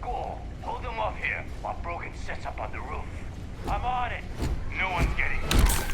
squall. Hold them off here while Brogan sets up on the roof. I'm on it. No one's getting through.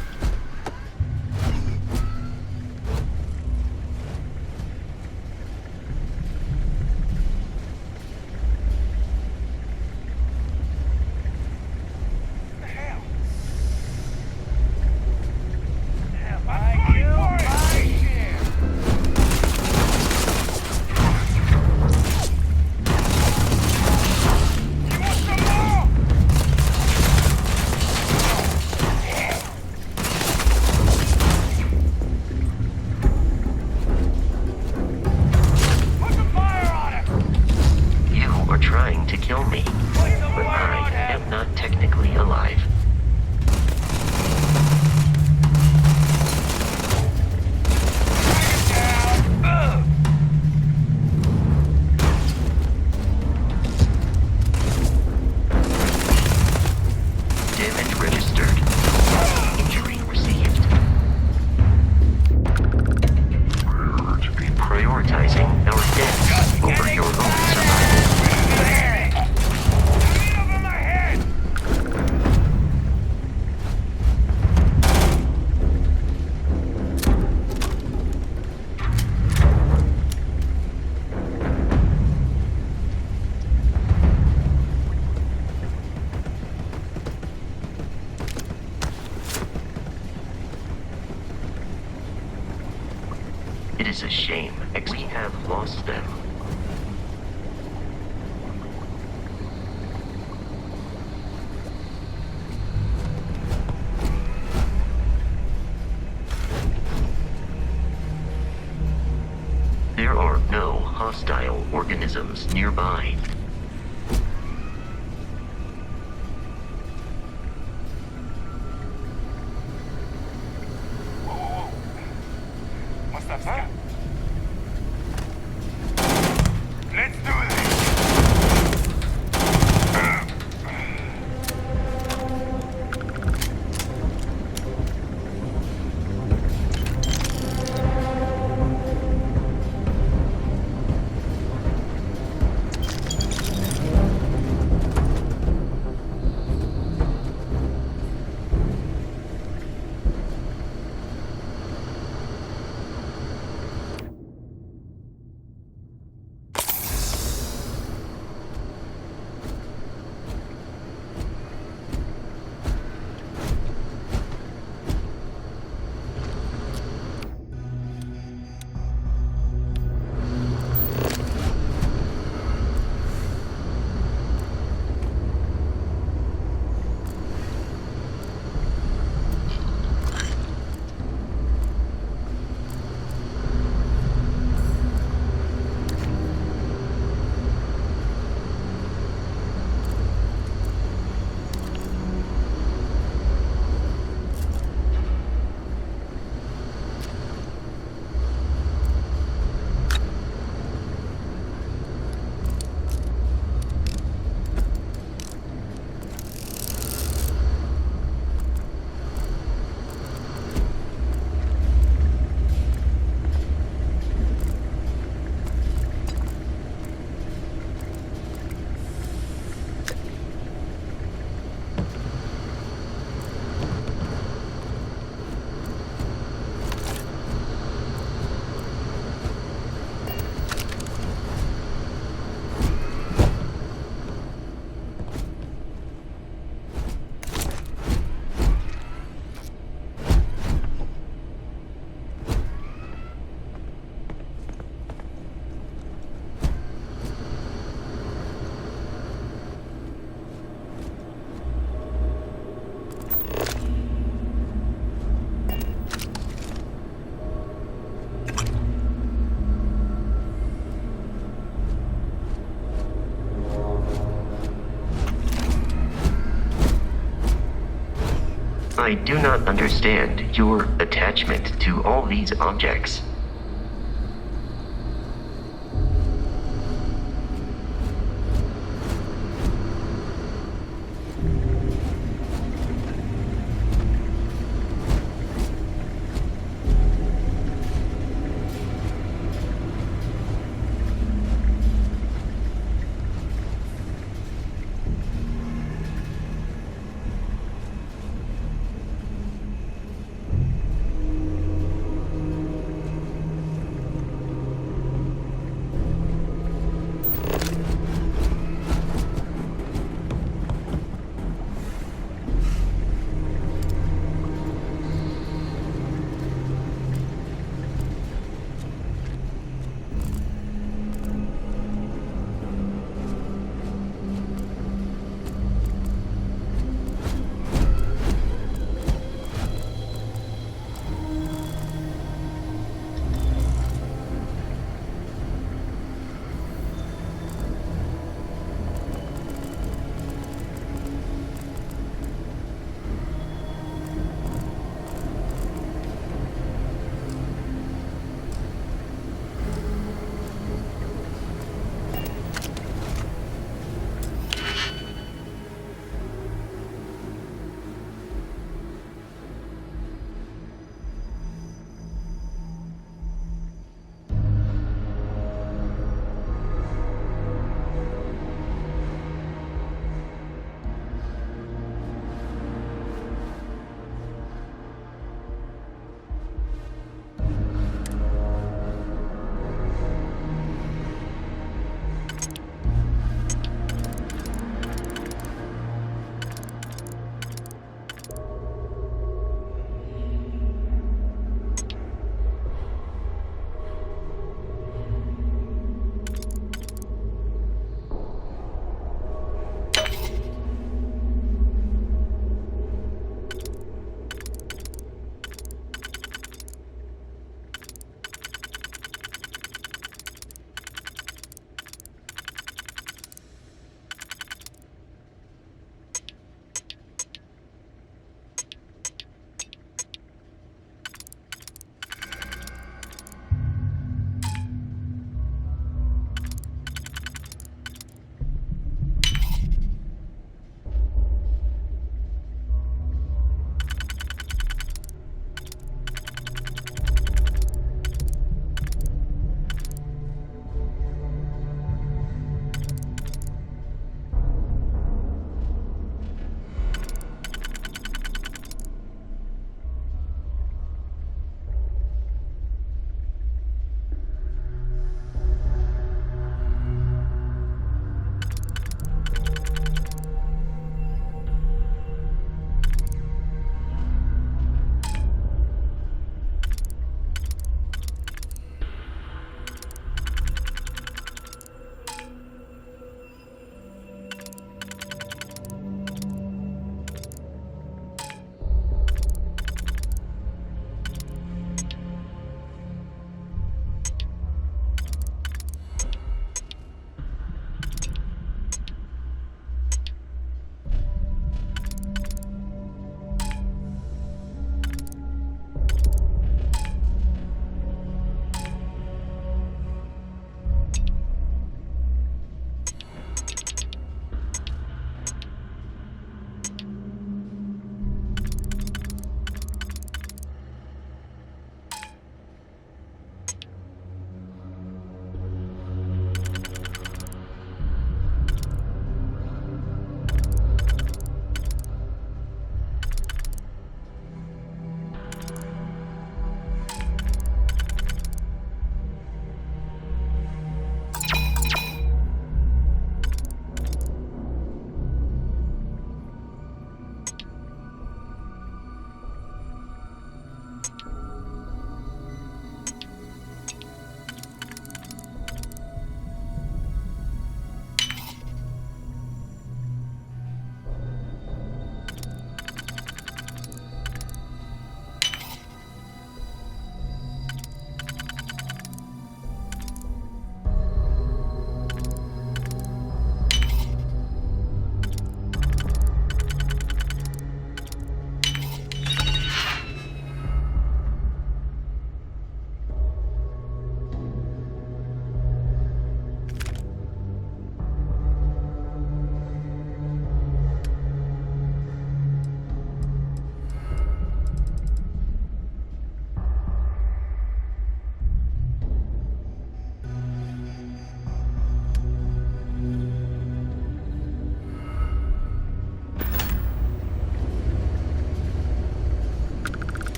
It is a shame. We have lost them. There are no hostile organisms nearby. I do not understand your attachment to all these objects.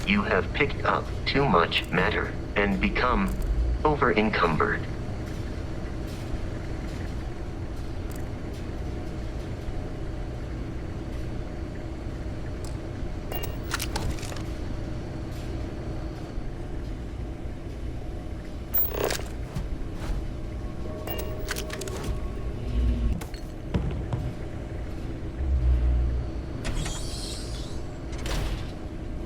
You have picked up too much matter and become over-encumbered.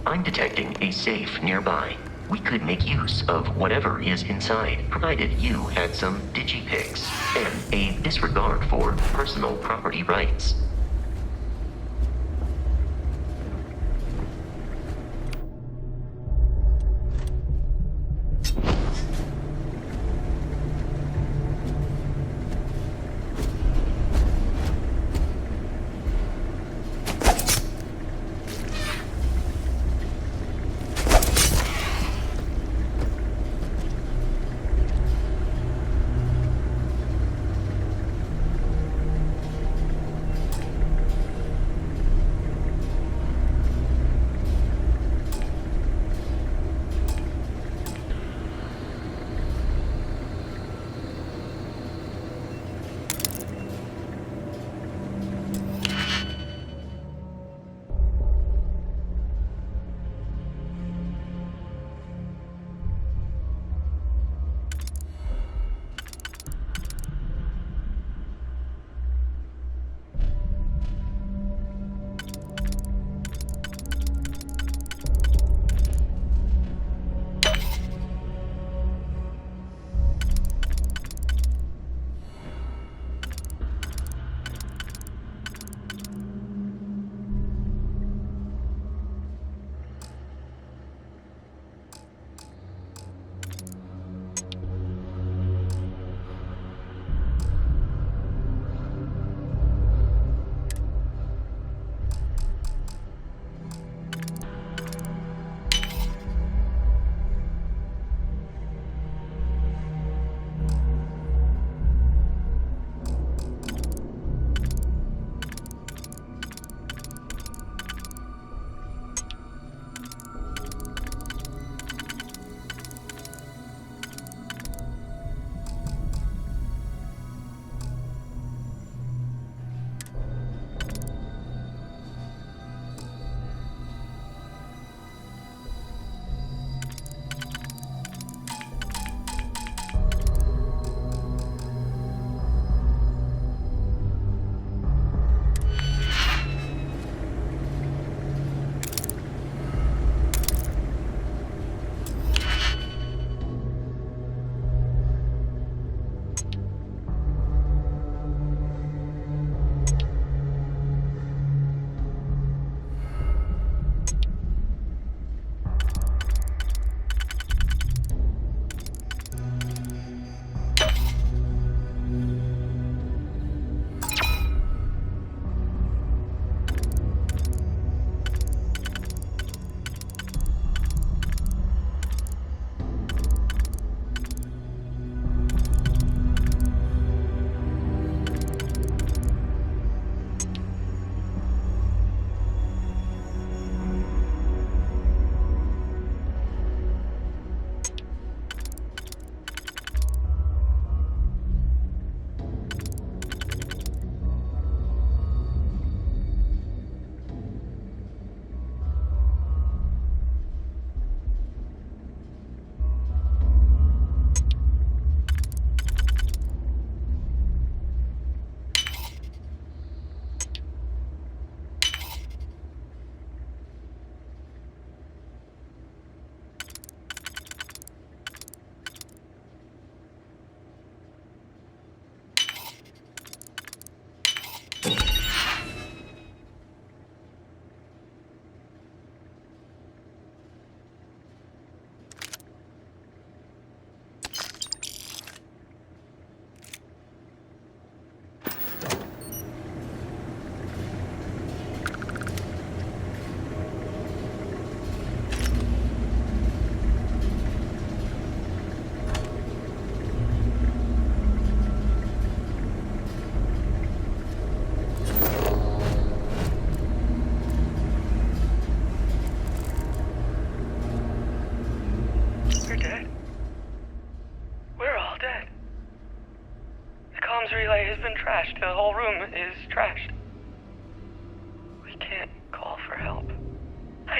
I'm detecting a safe nearby. We could make use of whatever is inside, provided you had some digipics and a disregard for personal property rights.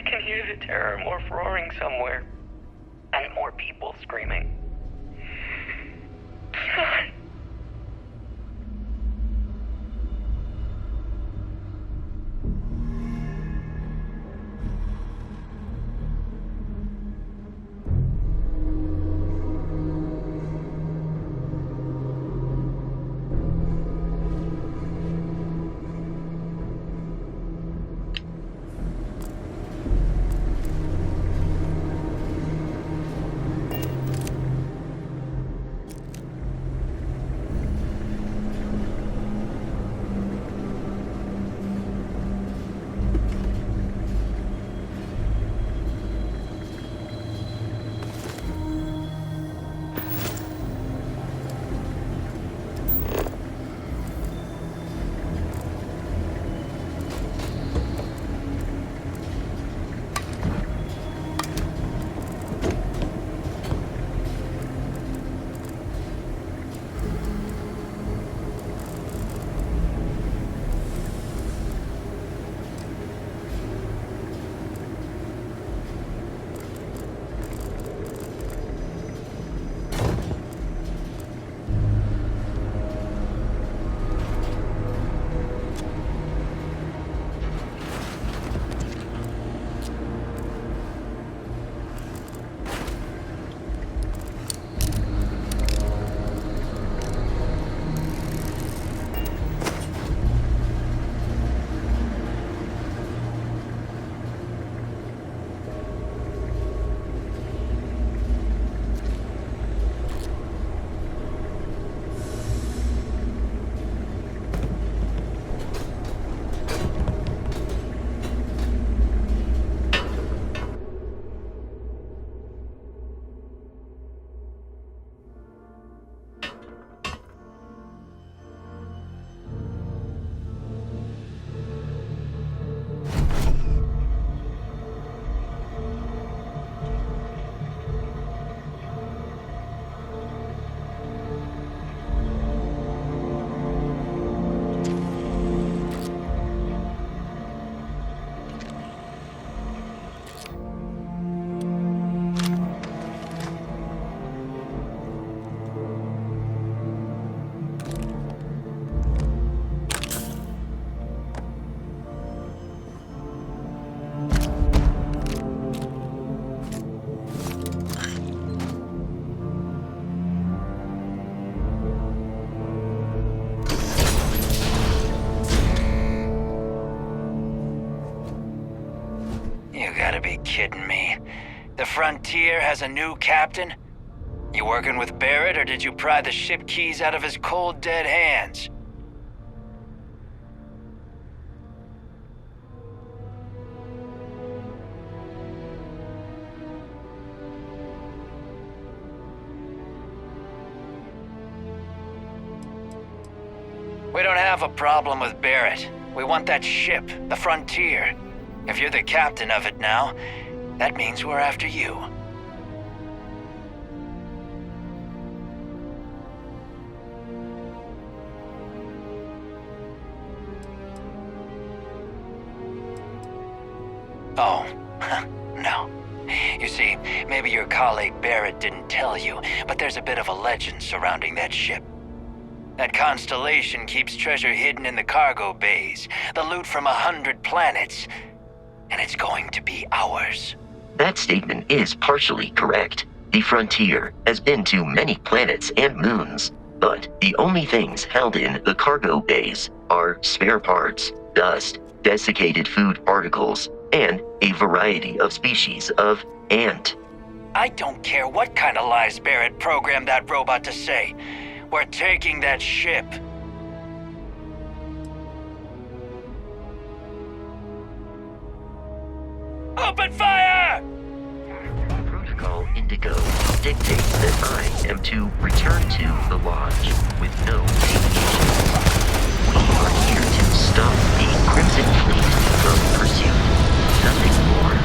I can hear the terror morph roaring somewhere. And more people screaming. God. Be kidding me. The Frontier has a new captain? You working with Barrett, or did you pry the ship keys out of his cold, dead hands? We don't have a problem with Barrett. We want that ship, the Frontier. If you're the captain of it now, that means we're after you. Oh, no. You see, maybe your colleague Barrett didn't tell you, but there's a bit of a legend surrounding that ship. That constellation keeps treasure hidden in the cargo bays, the loot from 100 planets. And it's going to be ours. That statement is partially correct. The Frontier has been to many planets and moons, but the only things held in the cargo bays are spare parts, dust, desiccated food particles, and a variety of species of ant. I don't care what kind of lies Barrett programmed that robot to say. We're taking that ship. Open fire! Protocol Indigo dictates that I am to return to the lodge with no deviations. We are here to stop the Crimson Fleet from pursuit. Nothing more.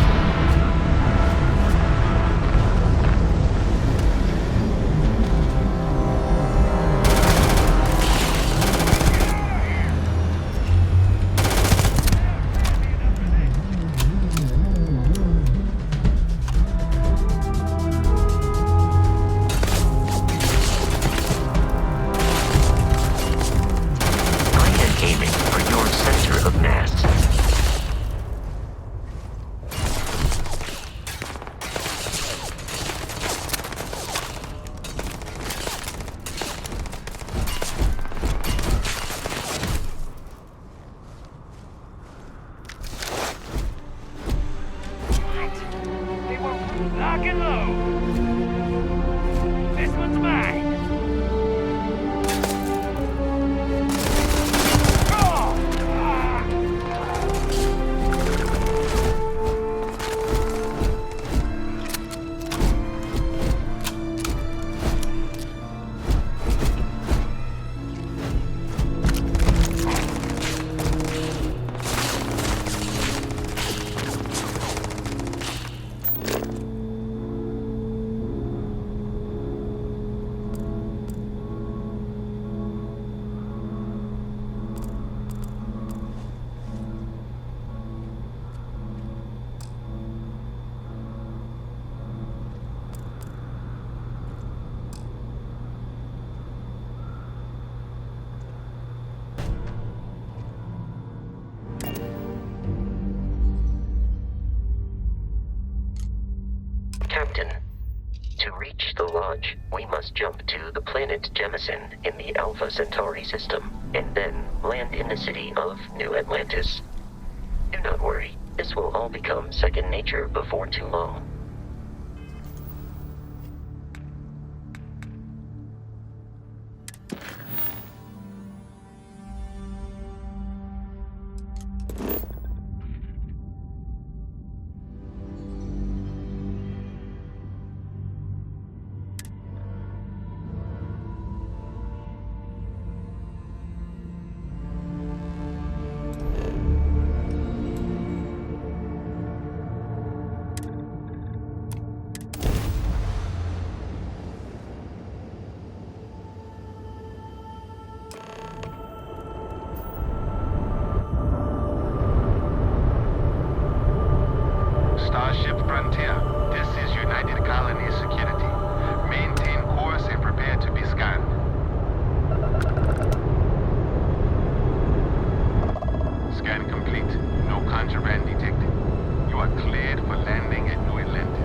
Captain. To reach the Lodge, we must jump to the planet Jemison in the Alpha Centauri system, and then land in the city of New Atlantis. Do not worry, this will all become second nature before too long. Starship Frontier, this is United Colony Security. Maintain course and prepare to be scanned. Scan complete. No contraband detected. You are cleared for landing at New Atlantis.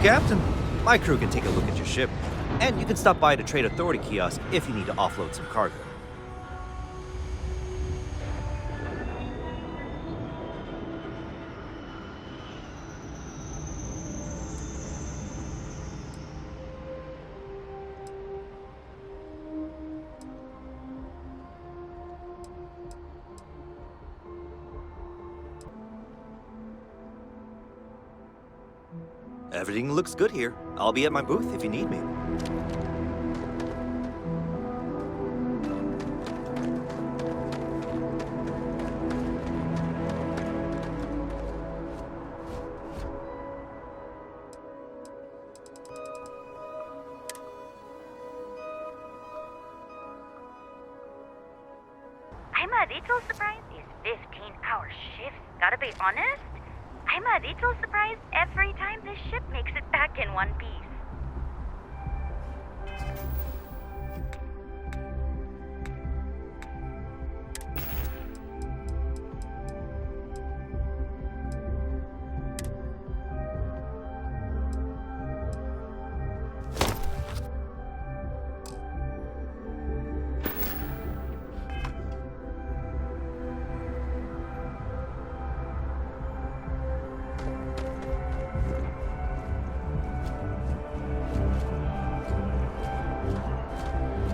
Captain, my crew can take a look at your ship, and you can stop by the Trade Authority kiosk if you need to offload some cargo. Everything looks good here. I'll be at my booth if you need me. I'm a little surprised these 15-hour shifts. Gotta be honest, I'm a little surprised every time this ship makes it back in one piece.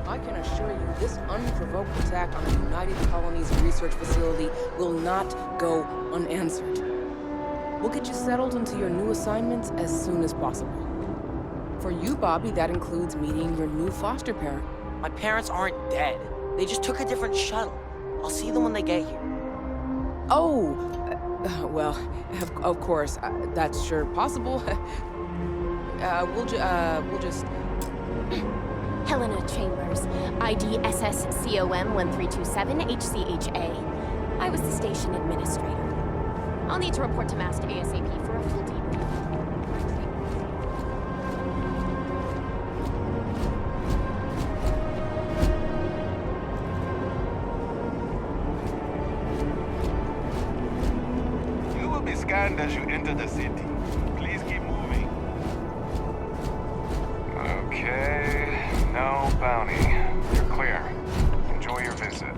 I can assure you this unprovoked attack on the United Colonies research facility will not go unanswered. We'll get you settled into your new assignments as soon as possible. For you, Bobby, that includes meeting your new foster parent. My parents aren't dead. They just took a different shuttle. I'll see them when they get here. Oh, well, of course, that's sure possible. We'll just... Helena Chambers, ID SSCOM 1327 HCHA. I was the station administrator. I'll need to report to Mast ASAP for a full debrief. You will be scanned as you enter the city. Please keep moving. Okay, no bounty. You're clear. Enjoy your visit.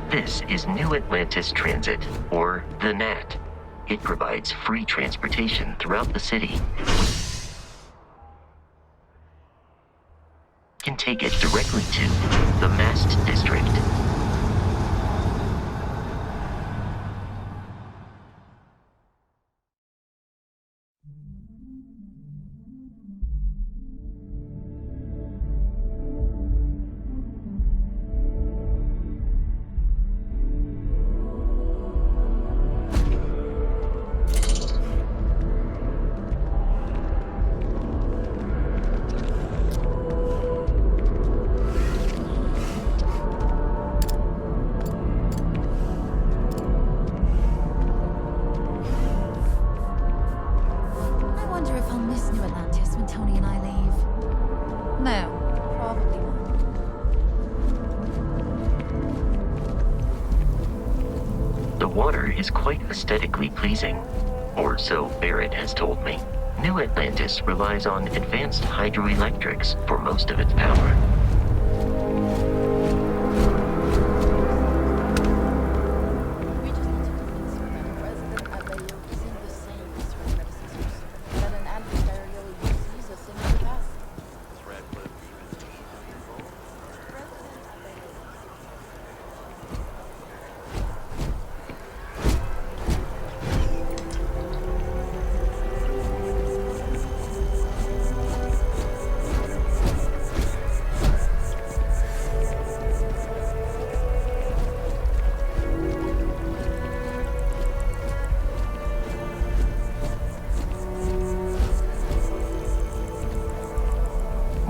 This is New Atlantis Transit, or the NAT. It provides free transportation throughout the city. You can take it directly to the Mast District. Is quite aesthetically pleasing, or so Barrett has told me. New Atlantis relies on advanced hydroelectrics for most of its power.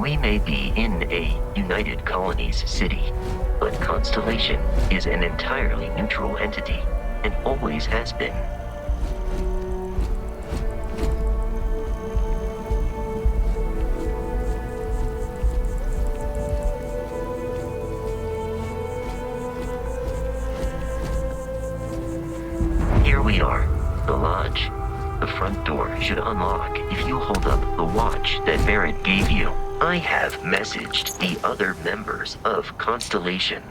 We may be in a United Colonies city, but Constellation is an entirely neutral entity, and always has been. Here we are, the lodge. The front door should unlock if you hold up the watch that Barrett gave you. I have messaged the other members of Constellation.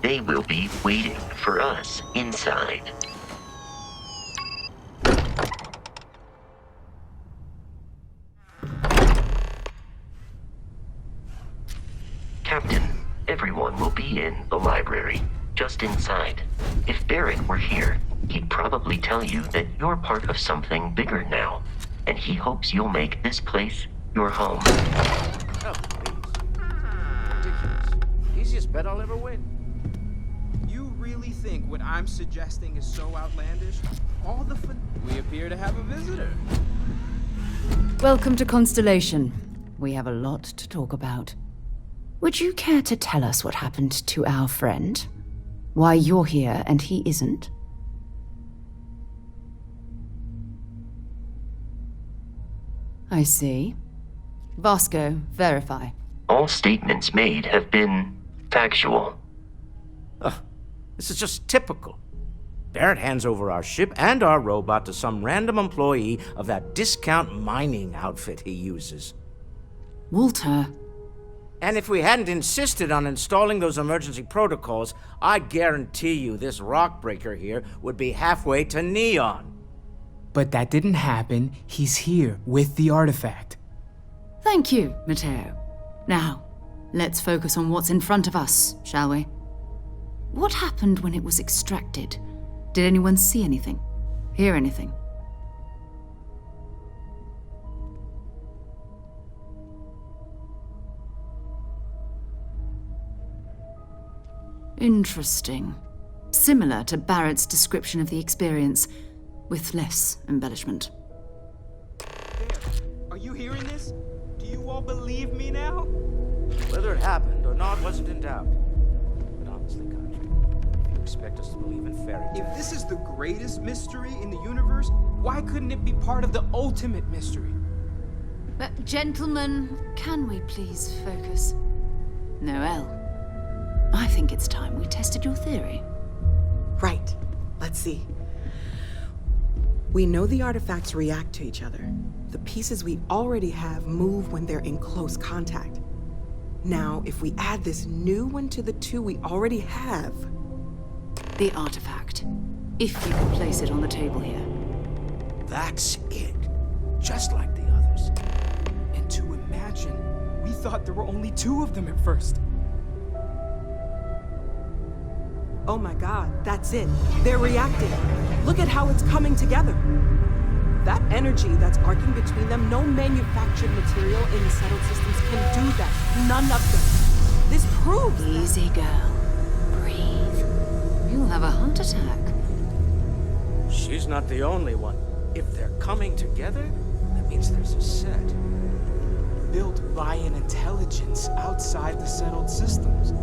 They will be waiting for us inside. Captain, everyone will be in the library, just inside. If Barrett were here, he'd probably tell you that you're part of something bigger now, and he hopes you'll make this place your home. Oh, please. Ridiculous. Easiest bet I'll ever win. You really think what I'm suggesting is so outlandish? All the fun... We appear to have a visitor. Welcome to Constellation. We have a lot to talk about. Would you care to tell us what happened to our friend? Why you're here and he isn't? I see. Vasco, verify. All statements made have been factual. This is just typical. Barrett hands over our ship and our robot to some random employee of that discount mining outfit he uses. Walter. And if we hadn't insisted on installing those emergency protocols, I guarantee you this rock breaker here would be halfway to Neon. But that didn't happen. He's here with the artifact. Thank you, Matteo. Now, let's focus on what's in front of us, shall we? What happened when it was extracted? Did anyone see anything? Hear anything? Interesting. Similar to Barrett's description of the experience, with less embellishment. Are you hearing this? Do you all believe me now? Whether it happened or not wasn't in doubt. But honestly, Country, if you expect us to believe in fairy tales... If this is the greatest mystery in the universe, why couldn't it be part of the ultimate mystery? But gentlemen, can we please focus? Noelle, I think it's time we tested your theory. Right. Let's see. We know the artifacts react to each other. The pieces we already have move when they're in close contact. Now, if we add this new one to the two we already have... The artifact. If you can place it on the table here. That's it. Just like the others. And to imagine, we thought there were only two of them at first. Oh my god, that's it. They're reacting. Look at how it's coming together. That energy that's arcing between them, no manufactured material in the settled systems can do that. None of them. This proves Easy, girl. Breathe. You'll have a heart attack. She's not the only one. If they're coming together, that means there's a set. Built by an intelligence outside the settled systems.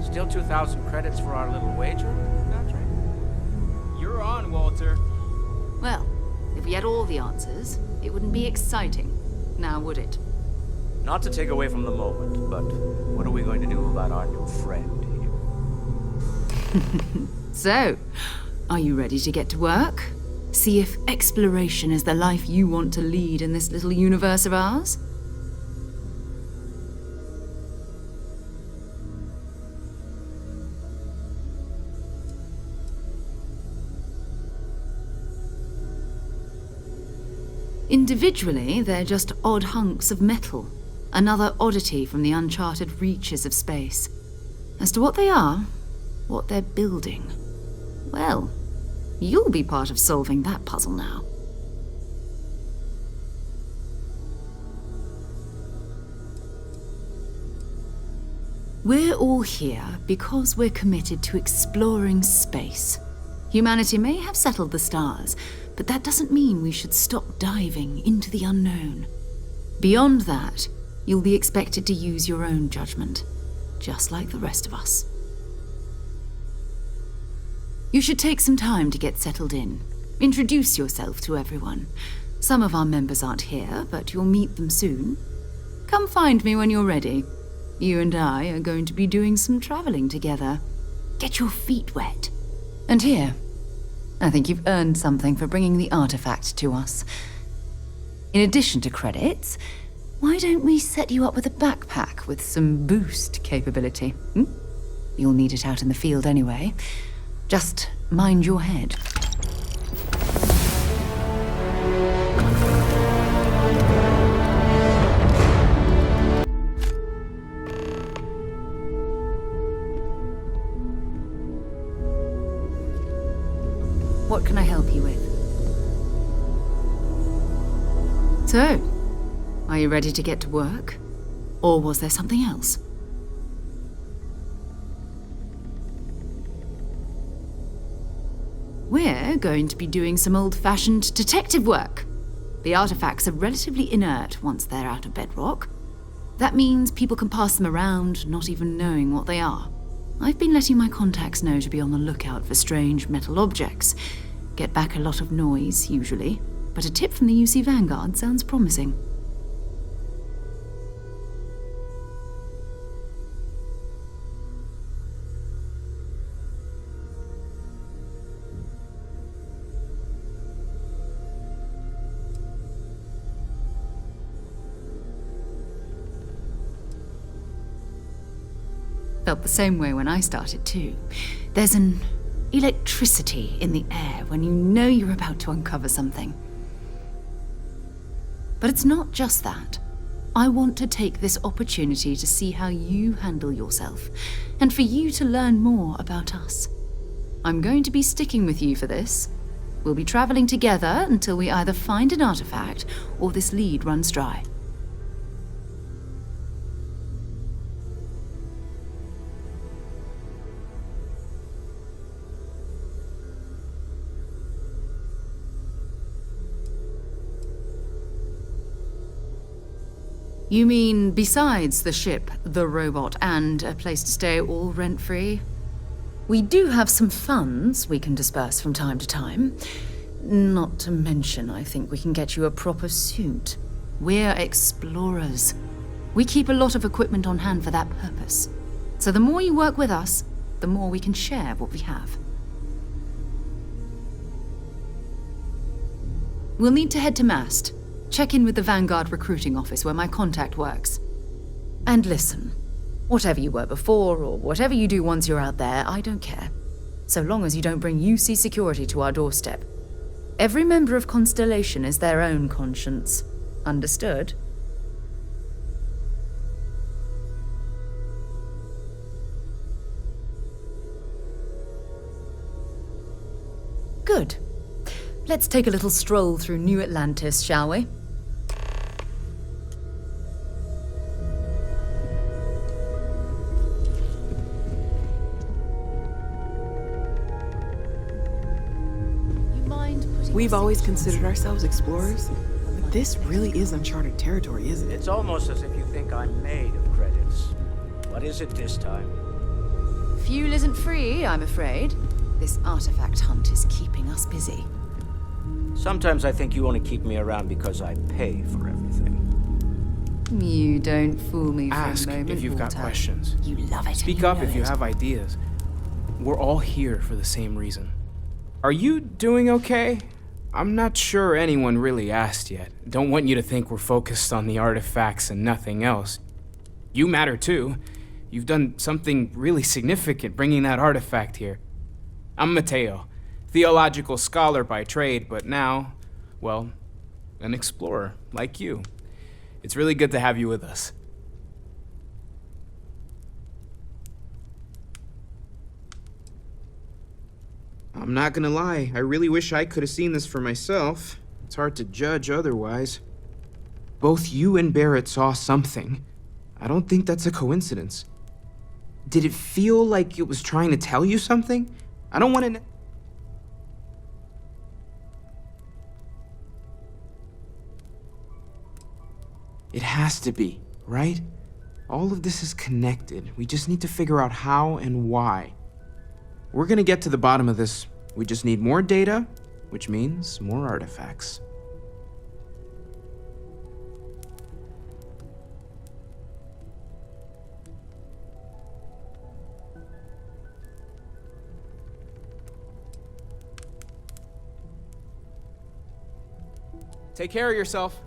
Still 2,000 credits for our little wager, Patrick? You're on, Walter. Well, if we had all the answers, it wouldn't be exciting, now would it? Not to take away from the moment, but what are we going to do about our new friend here? So, are you ready to get to work? See if exploration is the life you want to lead in this little universe of ours? Individually, they're just odd hunks of metal, another oddity from the uncharted reaches of space. As to what they are, what they're building, well, you'll be part of solving that puzzle now. We're all here because we're committed to exploring space. Humanity may have settled the stars, but that doesn't mean we should stop diving into the unknown. Beyond that, you'll be expected to use your own judgment, just like the rest of us. You should take some time to get settled in. Introduce yourself to everyone. Some of our members aren't here, but you'll meet them soon. Come find me when you're ready. You and I are going to be doing some traveling together. Get your feet wet. And here, I think you've earned something for bringing the artifact to us. In addition to credits, why don't we set you up with a backpack with some boost capability? You'll need it out in the field anyway. Just mind your head. What can I help you with? So, are you ready to get to work? Or was there something else? We're going to be doing some old-fashioned detective work. The artifacts are relatively inert once they're out of bedrock. That means people can pass them around, not even knowing what they are. I've been letting my contacts know to be on the lookout for strange metal objects. Get back a lot of noise, usually, but a tip from the UC Vanguard sounds promising. Felt the same way when I started too. There's an electricity in the air when you know you're about to uncover something. But it's not just that. I want to take this opportunity to see how you handle yourself, and for you to learn more about us. I'm going to be sticking with you for this. We'll be traveling together until we either find an artifact or this lead runs dry. You mean besides the ship, the robot, and a place to stay all rent-free? We do have some funds we can disperse from time to time. Not to mention, I think we can get you a proper suit. We're explorers. We keep a lot of equipment on hand for that purpose. So the more you work with us, the more we can share what we have. We'll need to head to Mast. Check in with the Vanguard recruiting office where my contact works. And listen, whatever you were before or whatever you do once you're out there, I don't care. So long as you don't bring UC security to our doorstep. Every member of Constellation is their own conscience. Understood? Good. Let's take a little stroll through New Atlantis, shall we? We've always considered ourselves explorers, but this really is uncharted territory, isn't it? It's almost as if you think I'm made of credits. What is it this time? Fuel isn't free, I'm afraid. This artifact hunt is keeping us busy. Sometimes I think you only keep me around because I pay for everything. You don't fool me for Ask a moment, if you've got Walter. questions. You love it. Speak and up know if you it. have ideas. We're all here for the same reason. Are you doing okay? I'm not sure anyone really asked yet. Don't want you to think we're focused on the artifacts and nothing else. You matter too. You've done something really significant bringing that artifact here. I'm Mateo, theological scholar by trade, but now, well, an explorer like you. It's really good to have you with us. I'm not gonna lie, I really wish I could have seen this for myself. It's hard to judge otherwise. Both you and Barrett saw something. I don't think that's a coincidence. Did it feel like it was trying to tell you something? I don't want to... It has to be, right? All of this is connected. We just need to figure out how and why. We're gonna get to the bottom of this. We just need more data, which means more artifacts. Take care of yourself.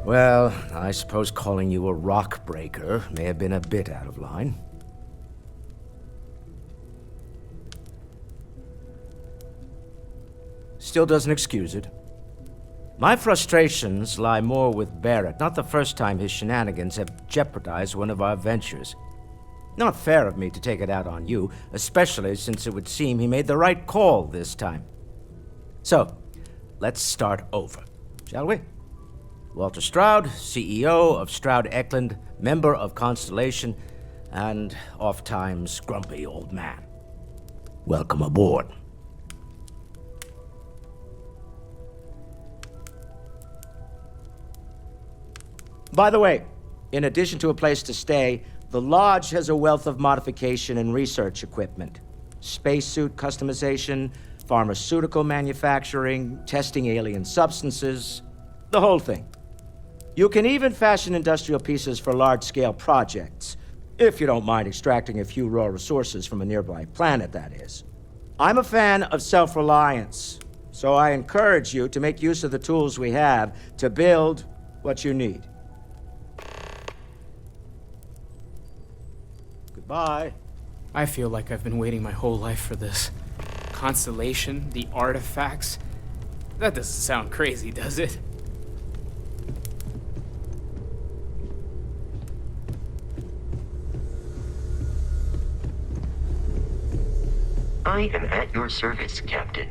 Well, I suppose calling you a rock breaker may have been a bit out of line. Still doesn't excuse it. My frustrations lie more with Barrett. Not the first time his shenanigans have jeopardized one of our ventures. Not fair of me to take it out on you, especially since it would seem he made the right call this time. So, let's start over, shall we? Walter Stroud, CEO of Stroud Eklund, member of Constellation, and oft-times grumpy old man. Welcome aboard. By the way, in addition to a place to stay, the Lodge has a wealth of modification and research equipment. Spacesuit customization, pharmaceutical manufacturing, testing alien substances, the whole thing. You can even fashion industrial pieces for large-scale projects, if you don't mind extracting a few raw resources from a nearby planet, that is. I'm a fan of self-reliance, so I encourage you to make use of the tools we have to build what you need. Goodbye. I feel like I've been waiting my whole life for this. Constellation, the artifacts. That doesn't sound crazy, does it? I am at your service, Captain.